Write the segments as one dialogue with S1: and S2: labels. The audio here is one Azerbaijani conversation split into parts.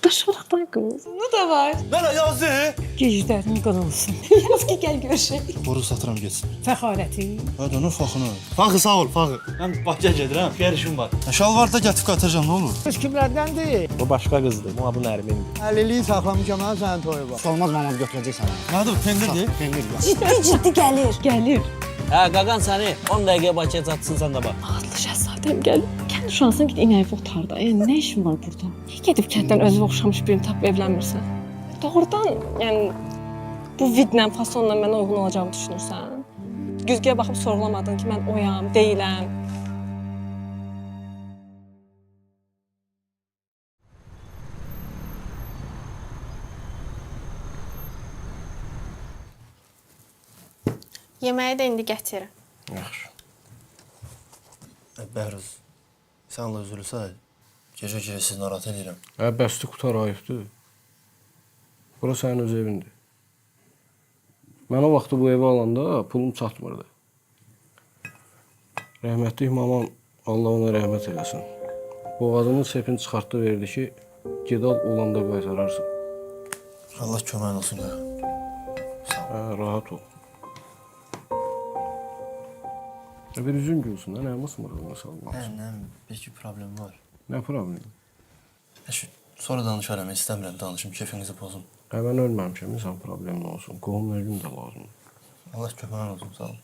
S1: Daşaraqdan qız.
S2: Bu da var.
S3: Nənə yazdı.
S1: Geclərin qırılsın. Yaz ki, gəl görüşək.
S3: Boru satıram getsin.
S1: Fəxarəti.
S3: Hadi onu faxını. Faxı sağ ol, faxı. Mən Bakıya gedirəm, bir işim var. Şalvarda gətirib qatacağam, nə olur?
S4: Qız kimlərdəndir?
S5: Bu başqa qızdır, bu adı Nərmindir.
S4: Əliliyi saxlamışam ha sənin toyu var.
S6: Olmaz mamam götürəcək səni.
S3: Nədir bu, pendirdir?
S6: Pendir ya.
S1: Ciddi gəlir. Gəlir.
S5: Hə, qaqan səni 10 dəqiqə Bakıya çatsın sən də bax.
S1: Adlı şəhzadəm gəlir. Kənd uşağısına git inəyi otarda. Yəni nə işin var burada? Niyə gedib kənddən özünə oxşamış birini tapıb evlənmirsən? Doğrudan, yəni bu vidlə, fasonla mənə uyğun olacağını düşünürsən? Güzgüyə baxıb sorğulamadın ki, mən oyam, deyiləm.
S2: Yeməyi də indi gətirin.
S3: Yaxşı. Bəhruz, sənlə üzülsə, gecə-gecə sizi narahat edirəm.
S7: Bəsli qutar ayıbdır. Bura sənin öz evindir. Mən o vaxtı bu evi alanda pulum çatmırdı. Rəhmətlik mamam, Allah ona rəhmət eləsin. Boğazının sepini çıxartdı verdi ki, gedal olanda qaytararsın.
S3: Allah köməyin olsun ya.
S7: Rahat ol. Bir üzün gülsün, nə mısmırığını salmaq.
S3: Belki problem var.
S7: Nə problemi?
S3: Sonra danışarım, istəmirəm danışım, keyfinizi pozum.
S7: Mən ölməmişəm, insan problemli olsun. Qohum ölüm də lazım.
S3: Allah köməyin olsun, sağ olun.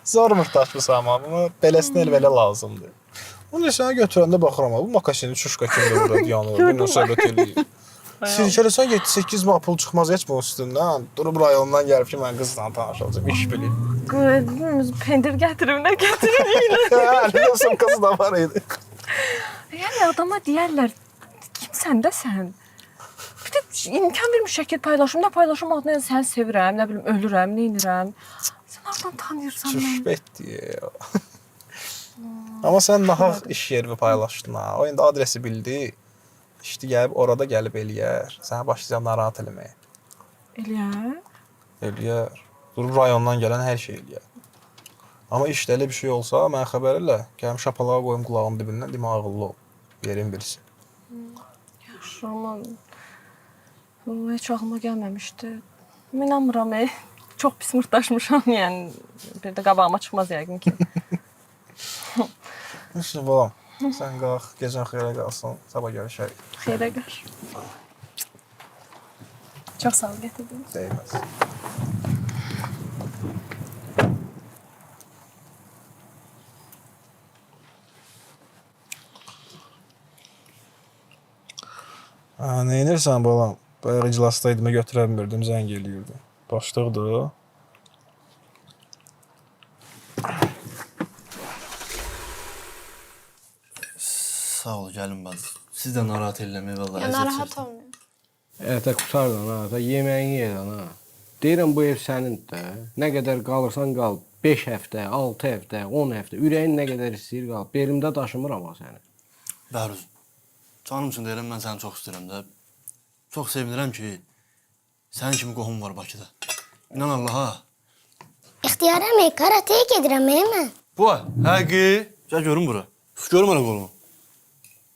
S4: Zormuş daşmışam amma beləsinə elə lazımdır. Bunu sənə götürəndə baxıram, bu makaşini çuşka kimi burada yanır, bununla söhbət eləyir. Sirkələsən 7-8 manat pul çıxmaz heç bunun üstündən. Durub rayondan gəlib ki, mən qızla tanışacağım, iş bilir.
S1: Pendir gətirim, nə gətirim?
S4: Əlində sumkası da var idi.
S1: Yəni adama deyərlər, kimsən də sən? Bir də imkan vermiş şəkil paylaşım, nə paylaşım adına səni sevirəm, nə bilim, ölürəm, nə inirəm. Sən oradan tanıyırsan mən.
S4: Çüşbətdir. Amma sən nahaq iş yeri paylaşdın ha. O indi adresi bildi. İşte gəlib orada gəlib eləyər. Sənə başlayacaq narahat eləməyə.
S1: Eləyər?
S4: Eləyər. Durub rayondan gələn hər şey eləyər. Amma işdə elə bir şey olsa, mənə xəbər elə. Gələm şapalağa qoyum qulağının dibindən, demə ağıllı ol. Yerin bilsin.
S1: Yaxşı, amma heç ağlıma gəlməmişdi. İnanmıram, çox pis mırtdaşmışam, yəni bir də qabağıma çıxmaz yəqin ki.
S4: Neyse balam, sən qalx, gecən xeyrə qalsın, sabah görüşərik.
S1: Xeyrə qar. Çox sağ ol, gətirdin.
S4: Deyməz. Nə edirsən balam? Bayaq iclasdaydım, götürə bilmirdim, zəng eləyirdi. Başlıqdır.
S3: Sağ ol, gəlin baz. Siz də narahat eləməyin, vallahi.
S2: Ya narahat olmayın.
S7: Ətə qurtardan ha, da yeməyini yedən ha. Deyirəm bu ev sənindir də. Nə qədər qalırsan qal. 5 həftə, 6 həftə, 10 həftə. Ürəyin nə qədər istəyir qal. Belimdə daşımır amma səni.
S3: Bəhruz, canım üçün deyirəm, mən səni çox istəyirəm də. Çox sevinirəm ki, sənin kimi qohum var Bakıda. İnan Allaha.
S8: İxtiyarəm, karateye gedirəm mən.
S3: Bu, həqi. Gəl görüm bura. Görüm hələ qolumu.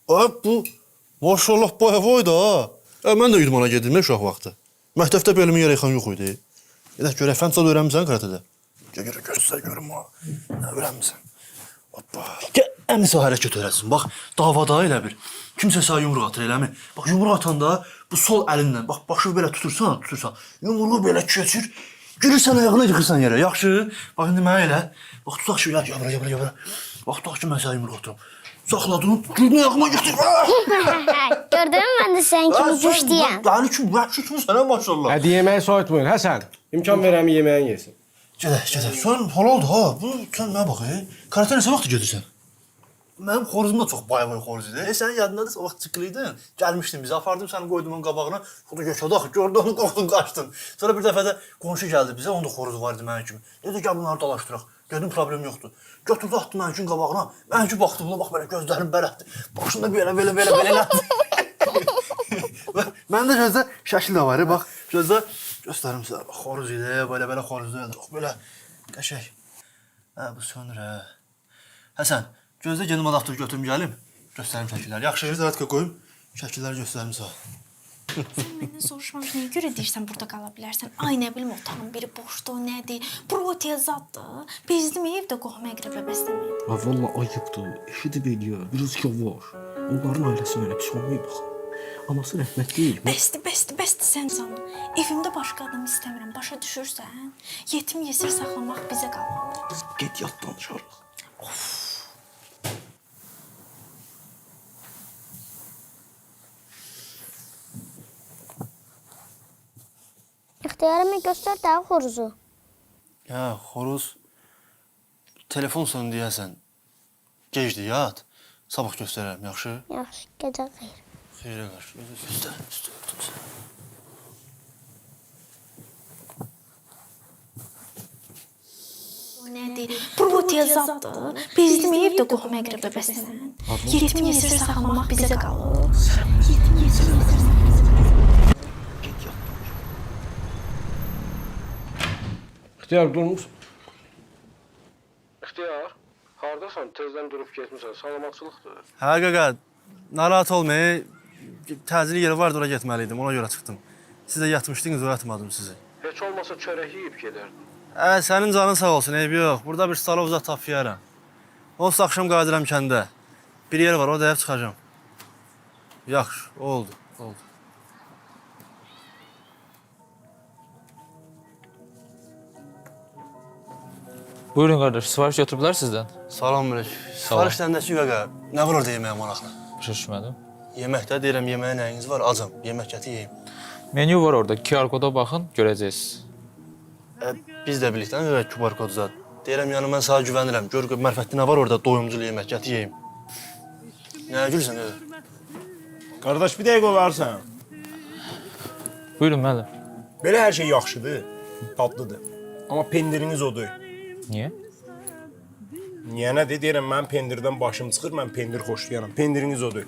S3: Ay, bu, maşallah boya boyda ha. Mən də idmana gedirəm uşaq vaxtı. Məktəbdə belimin yerə yıxan yox idi. Gedək görək, fənd zad öyrənmisən karatədə? Göstər görüm ha. Nə öyrənmisən? Hoppa. Gəl, əmisi o hərəkət öyrətsin. Bax, davada elə bir. Kimsə sənə yumruq atır, eləmi? Bax, yumruq atanda bu sol əlinlə, bax, başı belə tutursan. Yumruğu belə keçir. Gülürsən ayağına yıxırsan yerə, yaxşı? Bax, indi mənə elə. Bax, tutaq ki, yabra. Bax, tutaq ki, mən sənə yumruq atıram. Saxladın, gülünü ayağıma götür.
S8: Gördün mü ben de senin kimi güçlüyəm.
S3: Yani kim, vəhşi kimi sənə maşallah.
S7: Hadi yeməyi soyutmayın, Həsən. İmkan verəm yeməyin yesin.
S3: Gedək. Sən halaldır ha. Bu sən mənə bax. Karatə nə vaxt gedirsən? Mənim xoruzum da çox bay xoruz idi. Sənin yadındadır, o vaxt çıxlıydın. Gəlmişdin bizə, apardım səni qoydum onun qabağına. Xuda yaşadaq, gördün onu qorxdun, qaçdın. Sonra bir dəfə də qonşu gəldi bizə, onun da xoruzu var idi mənim kimi. Dedi gəl bunları dalaşdıraq. Dedim problem yoxdur. Götürdü atdı mənim üçün qabağına. Mənim üçün baxdı buna, bax belə gözlərim bələtdi. Başında belə elətdi. Məndə gözdə şəkil də var, bax. Gözdə göstərim sizə. Bax, xoruz idi, belə xoruzdur. Bax, belə qəşəng. Bu sönür, Həsən, gözdə gedim adaptör götürüm gəlim. Göstərim şəkilləri. Yaxşı, zatka qoyum. Şəkilləri göstərim sağ.
S2: Məndən soruşmamış niyə görə deyirsən burada qala bilərsən? Ay nə bilim otağın biri boşdur, nədir? Protezatdır. Bezdim evdə qohuma əqrəbə bəsləməkdir.
S7: Ha valla ayıbdır. Eşi də biliyor. Biraz yavaş. Onların ailəsi mənə pis olmayıb bax. Anası rəhmət deyil.
S2: Bəsdir sən canım. Evimdə başqa adam istəmirəm. Başa düşürsən? Yetim yesir saxlamaq bizə qalmalı.
S7: Get yat danışarıq.
S8: İxtiyarımı göstər də xoruzu.
S3: Ya, xoruz telefon sonu deyəsən. Gecdir, yat. Sabah göstərərəm, yaxşı?
S8: Yaxşı, gecə xeyir.
S3: Xeyrə qarşı. Üstə tut.
S2: O nədir? Protezatdır. Bezdim evdə qohuma əqrəbə bəsləməkdir. Yetim yesir saxlamaq bizə qalır.
S7: İxtiyar durmusan. İxtiyar, hardasan? Tezdən durub getmisən. Salamatçılıqdır.
S3: Hə, qaqa, narahat olmayın. Təcili yeri vardı, ora getməliydim. Ona görə çıxdım. Siz də yatmışdınız, oyatmadım sizi.
S7: Heç olmasa çörək yeyib gedərdin.
S3: Sənin canın sağ olsun, eybi yox. Burada bir stalovza tapıyaram. Olsa axşam qayıdıram kəndə. Bir yer var, o dəyib çıxacam. Yaxşı, oldu.
S6: Buyurun qardaş, sifariş götürüblər sizdən.
S3: Salam Mülk. Sifariş dəndəki qaqa, nə var orada yeməyə maraqlı?
S6: Başa düşmədim.
S3: Yeməkdə deyirəm, yeməyə nəyiniz var? Acam, yemək gəti yeyim.
S6: Menyu var orada, QR koda baxın, görəcəksiniz.
S3: Biz də birlikdə verək QR kodu zad. Deyirəm, yəni mən sana güvənirəm. Gör, mərfətli nə var orada? Doyumcul yemək gəti yeyim. Nə gülsən öyle?
S9: Qardaş, bir dəqiqə olarsan.
S6: Buyurun müəllim.
S9: Belə hər şey yaxşıdır, dadlıdır. Amma pendiriniz odur.
S6: Niyə?
S9: Niyə nədir? Deyirəm, mənim pendirdən başım çıxır, mən pendir xoşlayaram. Pendiriniz odur.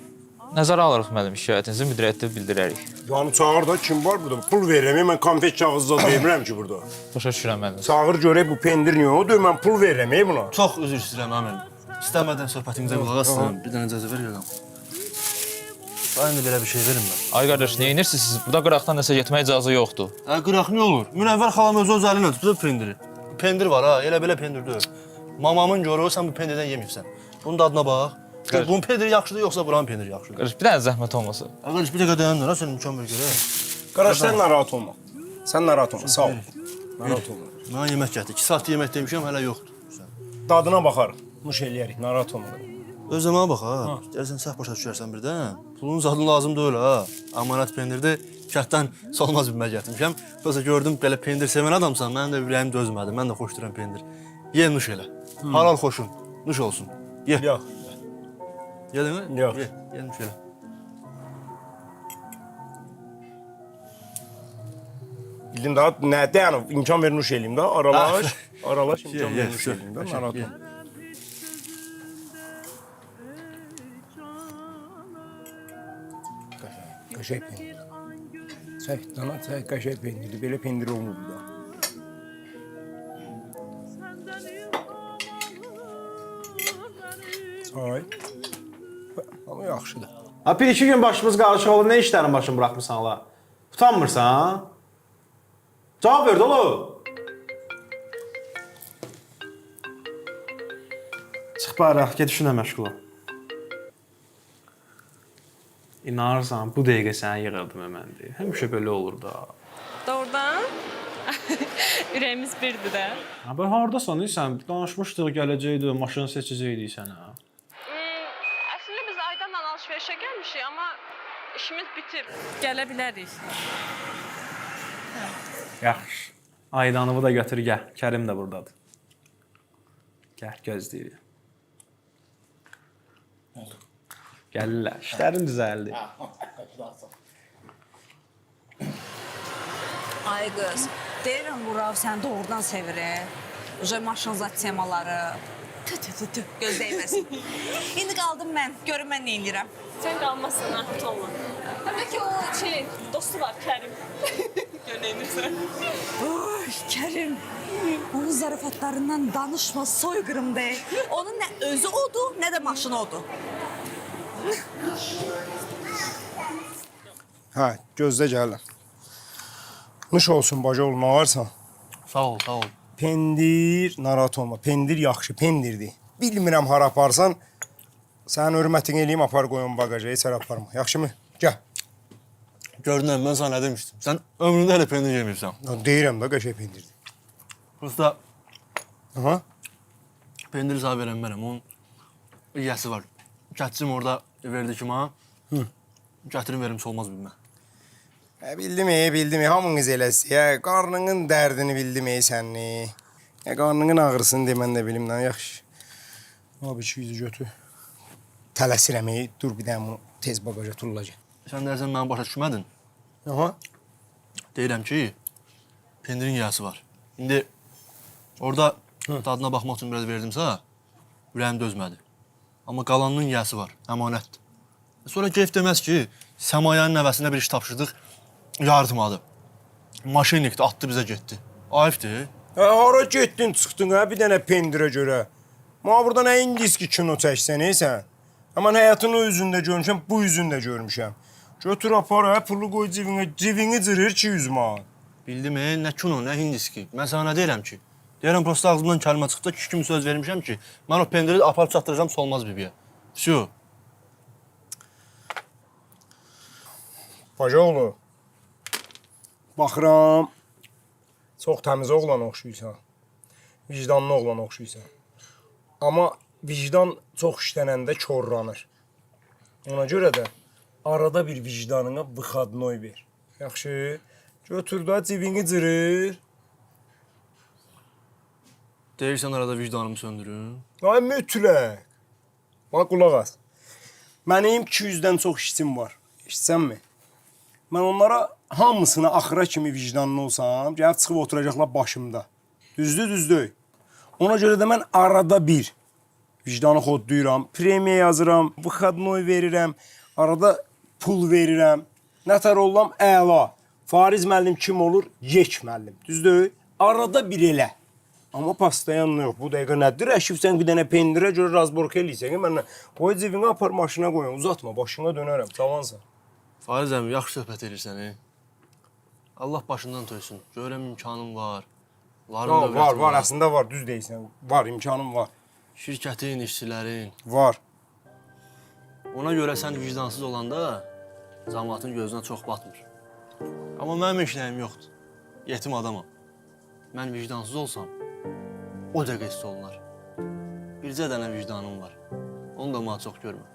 S6: Nəzərə alırıq müəllim şikayətinizi, müdiriyyətdə bildirərik.
S9: Yəni çağır da, kim var burada? Pul verirəm, mən konfet kağızı da vermirəm ki burada.
S6: Başa düşürəm müəllim.
S9: Çağır görək bu pendir niyə odur, mən pul verirəm buna.
S3: Çox üzr istəyirəm, əmin. İstəmədən söhbətinizə qulaq asın. Bir dənə icazə ver gələm. Aynı belə bir şey verin mən.
S6: Ay qardaş, nə edirsiniz siz? Burada qıraqdan nəsə getmək icazə yoxdur.
S3: Qıraq nə olur? Münəvvər xalam öz əlinə tutub pendiri. Pendir var ha, elə belə pendir deyil. Mamamın görür, sən bu pendirdən yeməyibsən. Bunun dadına bax. Gör, bunun pendiri yaxşıdır, yoxsa buranın pendiri yaxşıdır?
S6: Qardaş, bir dənə zəhmət olmasa.
S3: Qardaş, bir dəqiqə dayandır ha, sən imkan ver görə.
S9: Qardaş, sən narahat olma. Sən narahat olma, sağ ol. Narahat olma.
S3: Mənə yemək gətir. 2 saat yemək demişəm, hələ yoxdur.
S9: Dadına baxarıq, nuş eləyərik, narahat olma.
S3: Öz zamana bax ha. Gəlsən səhv başa düşərsən birdən. Pulun zadın lazım deyil ha. Amanat pendirdə kətdən solmaz bir məl gətirmişəm. Yoxsa gördüm belə pendir sevən adamsan, mənim də ürəyim dözmədi. Mən də xoşduram pendir. Ye, nuş elə. Halal xoşun. Nuş olsun. Ye.
S9: Yox.
S3: Yedin mi?
S9: Yox.
S3: Ye, nuş elə.
S9: Bildin daha nə dayanıb, imkan ver nuş eləyim də, aralaş. Aralaş, imkan ver nuş eləyim də, narahat olma. Qəşəng pendir. Çək, dana çək, qəşəng pendirdir. Belə pendir olmur da. Çay. Amma yaxşıdır.
S10: Ha, bir iki gün başımız qarışıq olub, nə işlərin başını bıraxmırsan hala? Utanmırsan? Cavab ver dolu. Çıx bari, get işinə məşğul ol. İnanırsan, bu dəqiqə səni yığırdım əməndi. Həmişə belə olur da.
S1: Doğrudan? Ürəyimiz birdir də.
S10: Ha, ben hardasan, sən? Danışmışdıq, gələcəkdi, maşın seçəcəkdik sənə.
S1: Əslində biz Aydanla alış-verişə gəlmişik, amma işimiz bitib. Gələ bilərik.
S10: Yaxşı. Aydanımı da götür, gəl. Kərim də buradadır. Gəl, gözləyirik. Gəlirlər, işlərin düzəldi.
S11: Ay qız, deyirəm Murav sən doğrudan sevir. Uje maşınzat temaları. Tü, göz dəyməsin. İndi qaldım mən, görüm mən nə edirəm.
S1: Sən qalmazsan, narahat olma. Təbii ki, o dostu var, Kərim. Gör nə edirsən.
S11: Oy, Kərim. Onun zarafatlarından danışma, soyqırım de. Onun nə özü odur, nə də maşını odur.
S9: Hə, gözlə gəlirəm. Nuş olsun bacı oğlum, nə varsan?
S3: Sağ ol, sağ ol.
S9: Pendir, narahat olma. Pendir yaxşı, pendirdir. Bilmirəm hara aparsan, sənin hörmətini eləyim, apar qoyun bagaja, heç hara aparma. Yaxşımı? Gəl.
S3: Gördün, mən sana nə demişdim? Sən ömründə hələ pendir yemirsən.
S9: Deyirəm də, qəşəng pendirdir.
S3: Prosta
S9: Aha.
S3: pendiri sağ verən mənəm, onun yiyəsi var. Kətçim orada verdi ki, mənə. Gətirin verimsi olmaz bilmə.
S9: Bildim, hamınız eləsi. Qarnının dərdini bildim sənni. Qarnının ağrısını demən də bilim, yaxşı. Abi 200 götür. Tələsirəm, dur bir dənə bunu tez bagaja tullacaq.
S3: Sən deyərsən mənə başa düşmədin.
S9: Aha.
S3: Deyirəm ki, pendirin yiyəsi var. İndi orada dadına baxmaq üçün biraz verdimsə, ürəyim dözmədi. Amma qalanının yiyəsi var, əmanətdir. Sonra keyf deməz ki, Səmayanın nəvəsinə bir iş tapşırdıq, yardımladı. Maşinlikdir, atdı bizə getdi. Ayıbdır.
S9: Hara getdin, çıxdın bir dənə pendirə görə. Mənə burada nə indiski kino çəksən, sən? Aman həyatın o üzündə görmüşəm, bu üzündə görmüşəm. Götür apar, pulu qoy cibinə, cibini cırır 200 manat.
S3: Bildim, nə kino, nə hindiski. Mən sana nə deyirəm ki? Deyirəm, prosta ağzımdan kəlmə çıxdı, ki, kimi söz vermişəm ki, mən o pendiri aparıb çatdıracam Solmaz bibiyə. Şu.
S9: Bacaoğlu, baxıram, çox təmiz oğlan oxşuysan, vicdanlı oğlan oxşuysan. Amma vicdan çox işlənəndə korlanır. Ona görə də arada bir vicdanına vıxadnoy ver. Yaxşı, götür da cibini cırır.
S3: Deyirsən arada vicdanımı söndürün.
S9: Ay mütləq. Bax, qulaq as. Mənim 200-dən çox işçim var. İşçənmi? Mən onlara hamısına axıra kimi vicdanlı olsam, gəlib çıxıb oturacaqlar başımda. Düzdür. Ona görə də mən arada bir vicdanı xodlayıram, premiya yazıram, vıxadnoy verirəm, arada pul verirəm. Nətər olam? Əla. Fariz müəllim kim olur? Yek müəllim. Düzdür? Arada bir elə. Amma pastayan yox. Bu dəqiqə nədir? Əşif sən bir dənə pendirə görə razborka eləyirsən. Mən qoy cibinə apar maşına qoyun. Uzatma, başına dönərəm. Cavansan.
S3: Fariz əmi, yaxşı söhbət edirsən, Allah başından töysün. Görəm imkanım var.
S9: Var, əslində var, düz deyirsən. Var, imkanım var.
S3: Şirkətin, işçilərin.
S9: Var.
S3: Ona görə sən vicdansız olanda cəmaatın gözünə çox batmır. Amma mənim heç nəyim yoxdur. Yetim adamam. Mən vicdansız olsam, o dəqiqə hiss olunar. Bircə dənə vicdanım var. Onu da mənə çox görmə.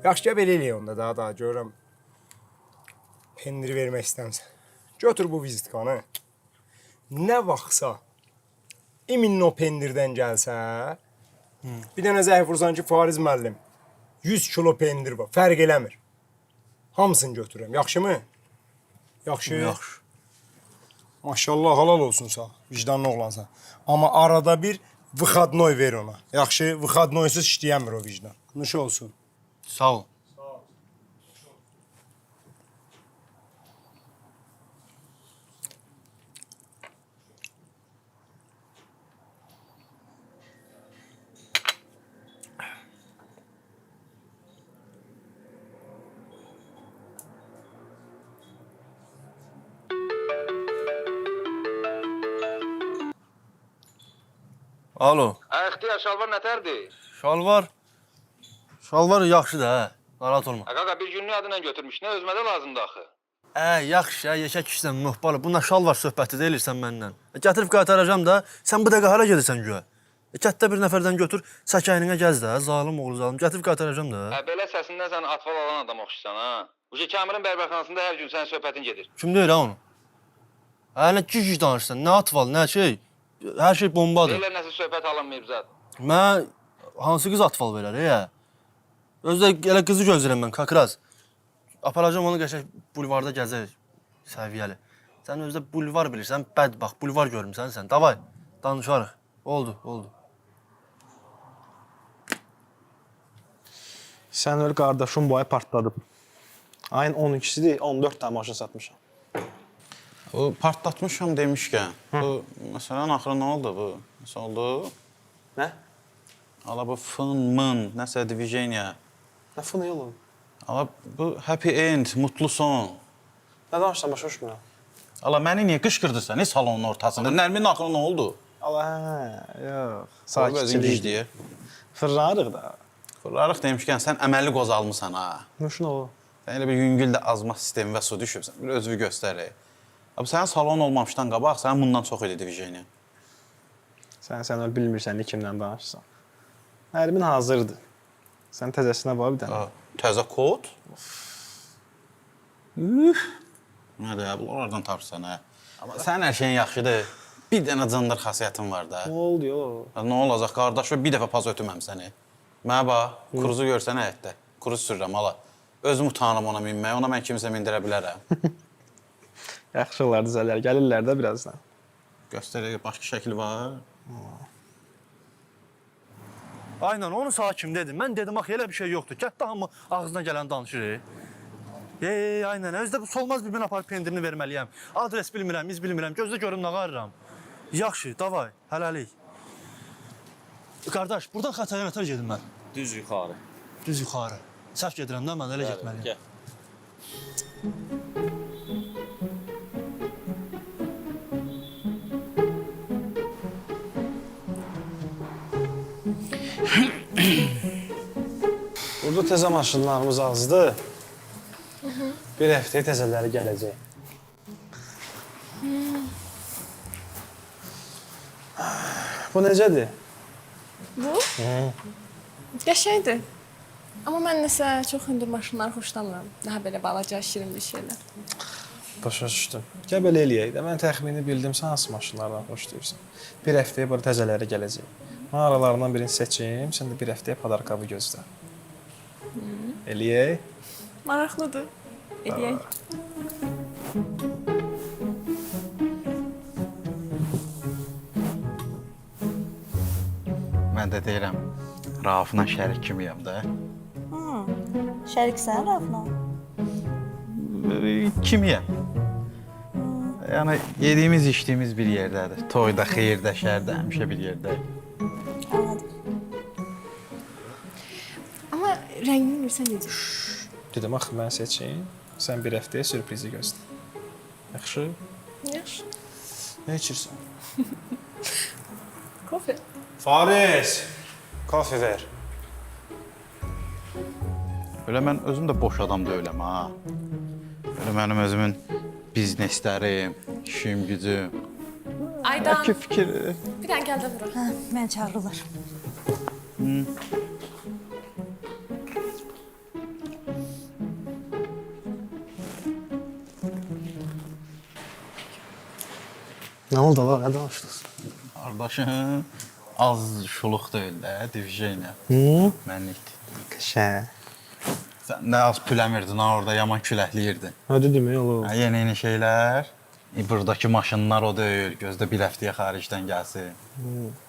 S9: Yaxşı, belə eləyək onda daha görürəm. Pendiri vermək istəmsən. Götür bu vizitkanı. Nə vaxtsa imin o pendirdən gəlsə, bir dənə zəng vursan ki, Fariz müəllim, 100 kilo pendir var, fərq eləmir. Hamısını götürürəm, yaxşımı? Yaxşı. Maşallah, halal olsun sağ, vicdanlı oğlansan. Amma arada bir vıxadnoy ver ona. Yaxşı, vıxadnoysuz işləyəmir o vicdan. Nuş olsun.
S3: Sağ ol. Alo.
S6: Ixtiyar şalvar nətərdir?
S3: Şalvar yaxşıdır, hə. Narahat olma.
S6: Qaqa bir günlük adıyla götürmüş. Nə özümə də lazımdır axı.
S3: Yaxşı, yekək işsən, mühbalı. Bu nə şalvar söhbəti deyilsən məndən. Gətirib qaytaracam da, sən bu dəqiqə hara gedirsən güya? Kətdə bir nəfərdən götür, çəkəyinə gəz də, zalim oğlu zalim. Gətirib qaytaracam da.
S6: Belə səsindən sən atval alan adam oxşusan, ha? Bu ki, Kamilin bərbərxanasında hər gün sənin söhbətin gedir.
S3: Kim deyir ha onu? Nə gic danışsan, nə atval, nə şey. Hər şey bombadır.
S6: Deyirlər nəsə söhbət alınmayıb zat.
S3: Mən hansı qız atval verər, Özdə elə qızı gözləyirəm mən, kakraz. Aparacam onu qəşək bulvarda gəzək, səviyyəli. Sən özdə bulvar bilirsən, bədbax, bulvar görmüsən sən. Davay, danışarıq. Oldu.
S4: Sən öl qardaşım bu ay partladıb. Ayın 12-sidir, 14 dənə maşın satmışam.
S12: O partlatmışam demişkən. Bu məsələn axırı nə oldu bu? Nəsə oldu?
S10: Nə?
S12: Ala bu fın, mın, nəsə diviziyoniya.
S10: Nə fını oğlum?
S12: Ala bu happy end, mutlu son.
S10: Nə danışsan başa düşmürəm.
S12: Ala məni niyə qışqırdırsan salonun ortasında? Nərmin axırı nə oldu?
S10: Allah, yox.
S12: Sakitçilik deyə.
S10: Fırlanırıq da.
S12: Fırlarıq demişkən sən əməlli qozalmısan ha.
S10: Nuşun o.
S12: Sən elə bir yüngül də azma sistemi və su düşübsən. Bir özünü göstərir. Abi sənin salon olmamışdan qabaq sənin bundan çox idi diviziyoniya.
S10: Sən bilmirsən kimdən danışırsan. Nərmin hazırdır. Sən təzəsinə bax bir dənə.
S12: Təzə kod? Nədir ya, bunlardan tapırsan hə. Amma sənin hər şeyin yaxşıdır. Bir dənə cındır xasiyyətin var da.
S10: Nə oldu yo?
S12: Nə olacaq qardaş, bir dəfə pas ötüməm səni. Mənə bax, kuruzu görsən həyətdə. Kuruz sürürəm hala. Özüm utanım ona minməyə, ona mən kimsə mindirə bilərəm.
S10: Yaxşı olar düzələr, gəlirlər də birazdan.
S12: Göstərək, başqa şəkil var.
S3: Aynen onu sağ kim dedim. Mən dedim axı elə bir şey yoxdur. Gətdə hamı ağzına gələn danışır. Aynen. Özdə bu solmaz bir aparıb pendirini verməliyəm. Adres bilmirəm, iz bilmirəm. Gözdə görüm nə qarıram. Yaxşı, davay, hələlik. Qardaş, buradan xətaya nətər gedim mən?
S5: Düz yuxarı.
S3: Düz yuxarı. Səhv gedirəm də mən elə getməliyəm.
S5: Gəl.
S10: Burada təzə maşınlarımız azdır. Bir həftəyə təzələri gələcək. Bu necədir?
S1: Bu? Qəşəngdir. Amma mən nəsə çox hündür maşınları xoşlamıram. Daha belə balaca, şirin bir şeylər.
S10: Başa düşdüm. Gəl belə eləyək də. Mən təxmini bildim, sən hansı maşınlardan xoşlayırsan. Bir həftəyə burada təzələri gələcək. Mən aralarından birini seçim, sən də bir həftəyə padarkabı gözlə. Eləyək.
S1: Maraqlıdır. Eləyək.
S12: Mən də deyirəm, Raufla şərik kimiyəm də.
S11: Şəriksən Rafla?
S12: Kimiyəm. Yəni, yediyimiz, içdiyimiz bir yerdədir. Toyda, xeyirdə, şərdə, həmişə bir yerdəyik.
S11: Anladım.
S1: Amma rəngini bilirsən necə?
S10: Dedim, axı mən seçim, sən bir həftəyə sürprizi gözlə. Yaxşı?
S1: Yaxşı.
S10: Nə içirsən?
S1: Kofe.
S10: Faris, kofe ver.
S12: Öyle mən özüm də boş adam deyiləm ha. Öyle mənim özümün bizneslərim, işim, gücüm.
S1: Aydan.
S12: Fikir.
S1: Bir dənə gəl də bura.
S11: Hə, mən çağırırlar.
S10: Nə oldu la, nə danışdınız?
S12: Qardaşım, az şuluq deyil də, diviziyoniya. Mənlik.
S10: Qəşəng.
S12: Sən də az püləmirdin ha, orada yaman küləkliyirdin.
S10: Hadi demək oğlum.
S12: Yeni şeylər. Buradakı maşınlar o deyil, gözdə bir həftəyə xaricdən gəlsin.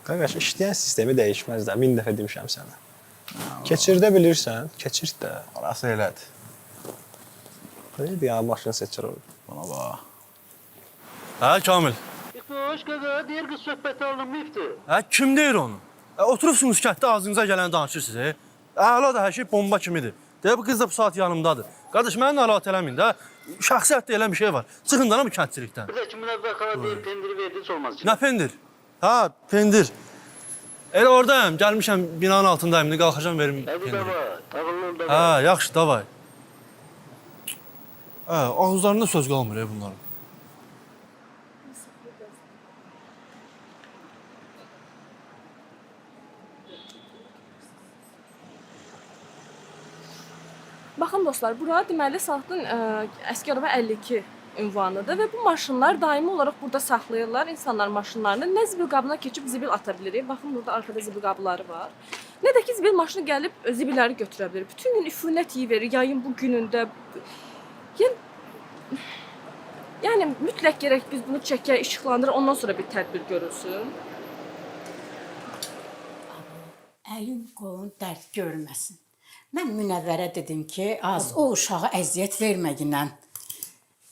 S10: Qardaş, işləyən sistemi dəyişməz də, 1000 dəfə demişəm sənə. Keçirdə bilirsən, keçir də.
S12: Orası elədir.
S10: Neydi ya, maşını seçir orada.
S12: Buna bax.
S3: Hə Kamil.
S6: Xoş qaqa, deyir qız söhbəti alınmayıbdır.
S3: Hə kim deyir onu? Oturubsunuz kətdə ağzınıza gələni danışırsınız. Əla da hər şey bomba kimidir. Deyə bu qız da bu saat yanımdadır. Qardaş məni narahat eləməyin də. Şəxsiyyətdə elə bir şey var. Çıxın da bu kəndçilikdən.
S6: Bir də kimin əvvəl xala deyir pendiri verdiniz olmaz.
S3: Nə pendir? Ha, pendir. Elə oradayım, gəlmişəm binanın altındayım. İndi qalxacam verim
S6: Hadi
S3: pendiri.
S6: baba, tağıllı ol da.
S3: Hə, yaxşı, davay. Hə, ağızlarında söz qalmır bunların.
S1: Baxın dostlar, bura deməli saatın Əsgərova 52 ünvanıdır və bu maşınlar daimi olaraq burada saxlayırlar insanlar maşınlarını. Nə zibil qabına keçib zibil ata bilirik. Baxın burada arkada zibil qabları var. Nə də ki zibil maşını gəlib zibilləri götürə bilir. Bütün gün üfunət yeyir verir yayın bu günündə. Yəni mütləq gərək biz bunu çəkək, işıqlandıraq, ondan sonra bir tədbir görülsün.
S13: Əlin qolun dərd görməsin. Mən Münəvvərə dedim ki, az o uşağa əziyyət verməginlə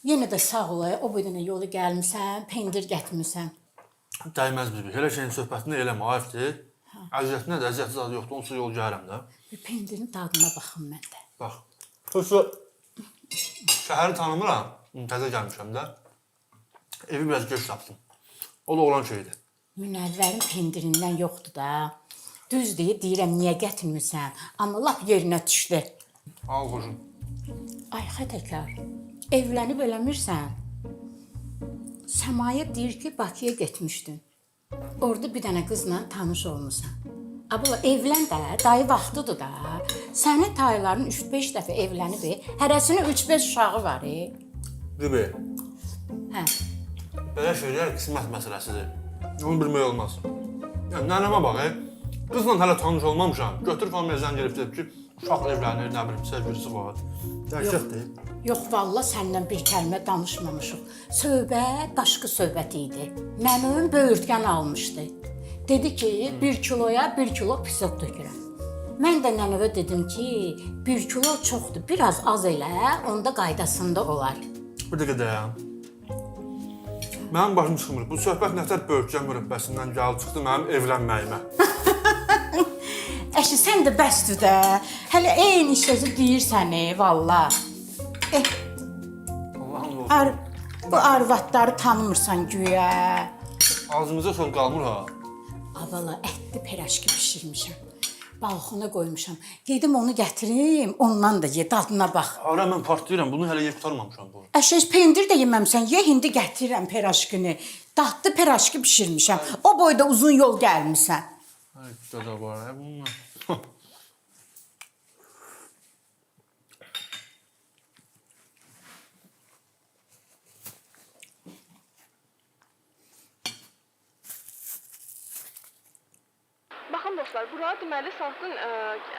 S13: Yenə də sağ ol, o boydan yolu gəlmisən, pendir gətirmisən.
S3: Dəyməz bibi. Elə şeyin söhbətini eləmə, ayıbdır. Əziyyətinə də əziyyəti zadı yoxdur, onsuz yol gəlirəm də.
S13: Bir pendirin dadına baxım mən də.
S3: Bax, xüsusi şəhəri tanımıram, təzə gəlmişəm də. Evi biraz göz tapdım. O da olan şeydir.
S13: Münəvvərin pendirindən yoxdur da. Düz deyirəm, niyə gətirmirsən? Amma lap yerinə düşdü.
S3: Al qoşum.
S13: Ay xətəkar, evlənib eləmirsən. Səmaya deyir ki, Bakıya getmişdin. Orada bir dənə qızla tanış olmusan. Abla, evlən də, dayı vaxtıdır da. Sənin tayların 3-5 dəfə evlənib, hərəsinin 3-5 uşağı var.
S3: Bibi,
S13: Hə.
S3: belə şeylər qismət məsələsidir. Onu bilmək olmaz. Yəni, nənəmə bax, qızla hələ tanış olmamışam. Götür familiya zəng edib deyib ki, uşaq evlənir, nə bilim, sevgilisi var. Gerçəkdir.
S13: Yox, valla səndən bir kəlmə danışmamışıq. Söhbət başqa söhbət idi. Mənim böyürtkən almışdı. Dedi ki, 1 kiloya 1 kilo pisot tökürəm. Mən də nənəvə dedim ki, 1 kilo çoxdur, biraz az elə, onda qaydasında olar.
S3: Bir dəqiqə dayan. Mənim başım çıxmır. Bu söhbət nətər böyürtkən mürəbbəsindən gəlib çıxdı mənim evlənməyimə.
S13: Əşi, sən də bəsdir də. Hələ eyni sözü deyirsən, valla.
S3: Allah'ım olsun.
S13: Bu arvadları tanımırsan güya.
S3: Ağzımıza söz qalmır ha.
S13: Avala, ətli peraşki bişirmişəm. Balxona qoymuşam. Gedim onu gətirim, ondan da ye, dadına bax.
S3: Ara, mən partlayıram, bunu hələ yeyib tutarmamışam bu.
S13: Əşək, pendir də yeməmsən, ye, indi gətirirəm peraşkini. Dadlı peraşki bişirmişəm. O boyda uzun yol gəlmişsən.
S3: Ay, dada var, bununla.
S1: Baxın dostlar, bura deməli Salxın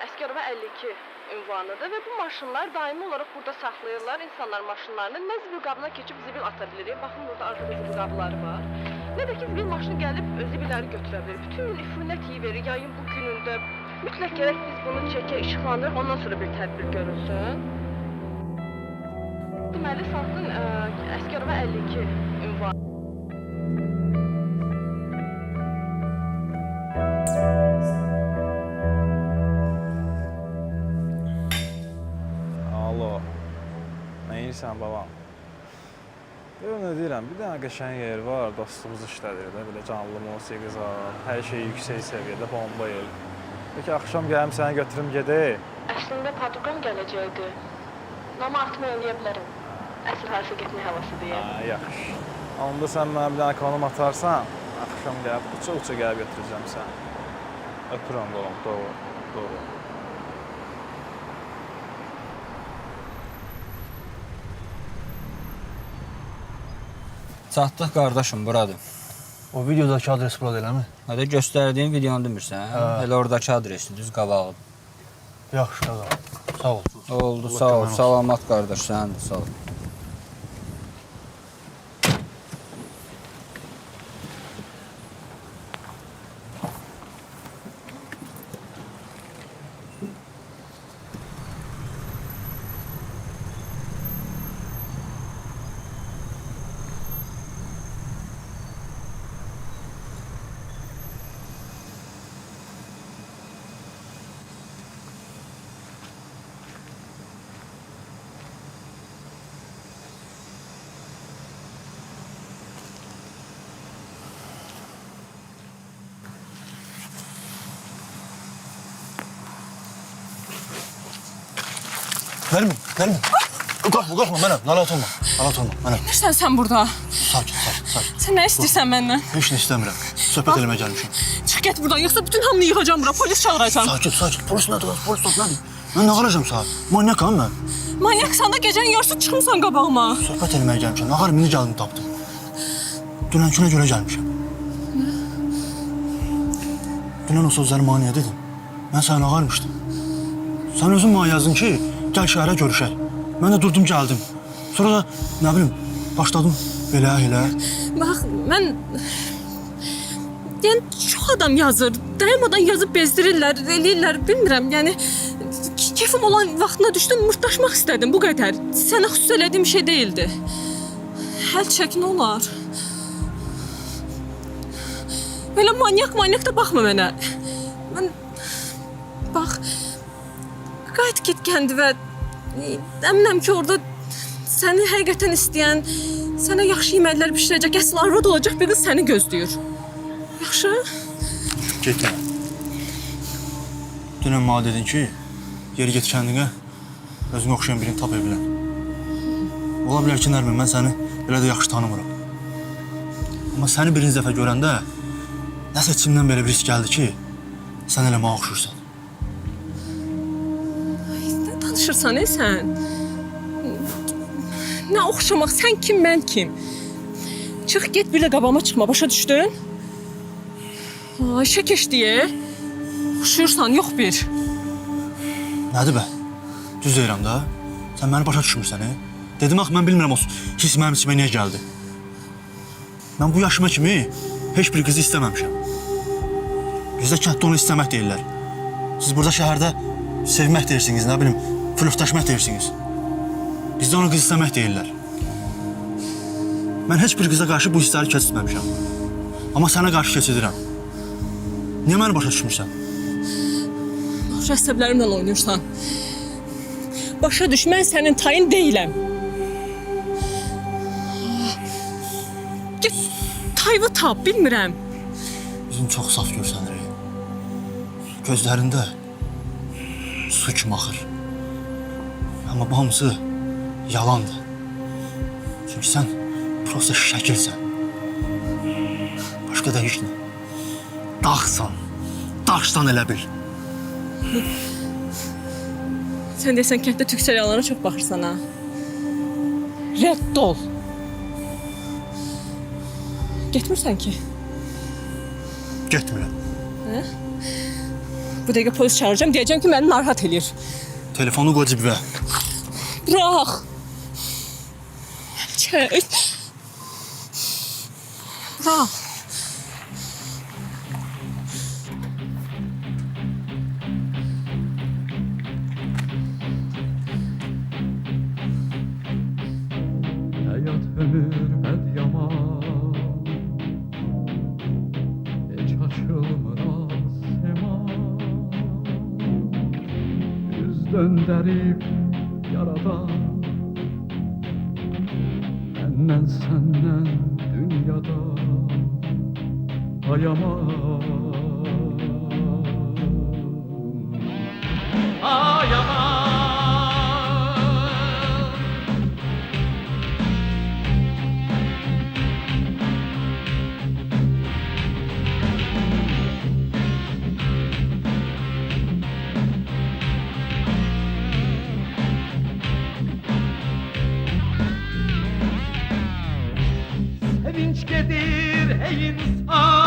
S1: Əsgərova 52 ünvanıdır və bu maşınlar daimi olaraq burada saxlayırlar insanlar maşınlarını. Nə zibil qabına keçib zibil ata bilirik. Baxın burada artıq zibil qabları var. Nə də ki zibil maşını gəlib zibilləri götürə bilir. Bütün üfunət iyi verir yayın bu günündə. Mütləq gərək biz bunu çəkə, işıqlandırıq, ondan sonra bir tədbir görülsün. Deməli Salxın Əsgərova 52 ünvanı.
S10: Alo. Nə edirsən balam? Yox, nə deyirəm, bir dənə qəşəng yer var, dostumuz işlədir də, belə canlı musiqi zal, hər şey yüksək səviyyədə, bomba yer. Peki, axşam gəlim səni götürüm gedək.
S1: Əslində paduqam gələcəkdi. Amma atma eləyə bilərəm. Əsl harasa getmək havası deyə.
S10: Yaxşı. Onda sən mənə bir dənə konum atarsan, axşam gəlib, uça-uça gəlib götürəcəm səni. Öpürəm balam, doğru.
S14: Çatdıq qardaşım, buradır.
S3: O videodakı adres burada eləmi?
S14: Hədə göstərdiyim videonu demirsən, elə oradakı adresi, düz qabağı.
S3: Yaxşı, qaqa. Sağ ol.
S14: Oldu, sağ ol. Salamat qardaş, sən də sağ ol.
S3: Vermin. Qorxma, mənəm. Narahat olma, mənəm.
S1: Nəsən sən burada?
S3: Sakin.
S1: Sən nə istəyirsən məndən?
S3: Heç nə istəmirəm. Söhbət eləməyə gəlmişəm.
S1: Çıx get buradan, yoxsa bütün hamını yığacam bura, polis çağıracam.
S3: Sakin. Polis nədir? Mən nə qaracam saat? Manyakam mən.
S1: Manyaksan da gecənin yarısı çıxmısan qabağıma.
S3: Söhbət eləməyə gəlmişəm. Nağar mini gəldim tapdım. Dünənkünə görə gəlmişəm. Dünən o sözləri maniyə dedim. Mən səni nağarmışdım. Sən özün mənə yazdın ki, gəl şəhərə görüşək. Mən də durdum, gəldim. Sonra da, nə bilim, başladım belə.
S1: Bax, mən... Yəni, çox adam yazır. Dayanmadan yazıb bezdirirlər, eləyirlər, bilmirəm. Yəni, keyfim olan vaxtına düşdüm, mırtdaşmaq istədim, bu qədər. Sənə xüsus elədiyim şey deyildi. Həll çək, nə olar? Belə manyak da baxma mənə. Mən bax qayıt get kəndivə. Əminəm ki, orada səni həqiqətən istəyən, sənə yaxşı yeməklər bişirəcək, əsl arvad olacaq bir qız səni gözləyir. Yaxşı?
S3: Getmə. Dünən mənə dedin ki, geri get kəndinə, özünə oxşayan birini tap evlən. Ola bilər ki, Nərmin, mən səni elə də yaxşı tanımıram. Amma səni birinci dəfə görəndə nəsə içimdən belə bir his gəldi ki, sən elə mənə oxşursan.
S1: Nə danışırsan, sən? Nə oxşamaq, sən kim, mən kim? Çıx, get bir də qabağıma çıxma, başa düşdün? Ay, şəkeş deyə. Oxşuyursan, yox bir.
S3: Nədir bə? Düz deyirəm də. Sən məni başa düşmürsən, Dedim axı, mən bilmirəm o his mənim içimə niyə gəldi. Mən bu yaşıma kimi heç bir qızı istəməmişəm. Bizdə kənddə onu istəmək deyirlər. Siz burada şəhərdə sevmək deyirsiniz, nə bilim, flörtləşmək deyirsiniz. Bizdə onu qız istəmək deyirlər. Mən heç bir qıza qarşı bu hissləri keçirməmişəm. Amma sənə qarşı keçirirəm. Niyə məni başa düşmürsən?
S1: Başa əsəblərimlə oynayırsan. Başa düş, mən sənin tayın deyiləm. Get, tayvı tap, bilmirəm.
S3: Üzün çox saf görsənir. Gözlərində su kimi axır. Amma bu hamısı yalandır. Çünki sən prosta şəkilsən. Başqa da heç nə. Dağsan, daşdan elə bil.
S1: Sən deyəsən kənddə türk seriallarına çox baxırsan, ha? Rədd ol. Getmirsən ki?
S3: Getmirəm.
S1: Hə? Bu dəqiqə polis çağıracağım, deyəcəm ki, məni narahat eləyir.
S3: Telefonu qoy cibə.
S1: Bırax. Çək. Bırax.
S15: Həyat ömür bəd yaman, heç açılmır asman. Üz döndərib yaradan, məndən səndən dünyada ayaman. Ayaman. Sevinç gedir ey insan.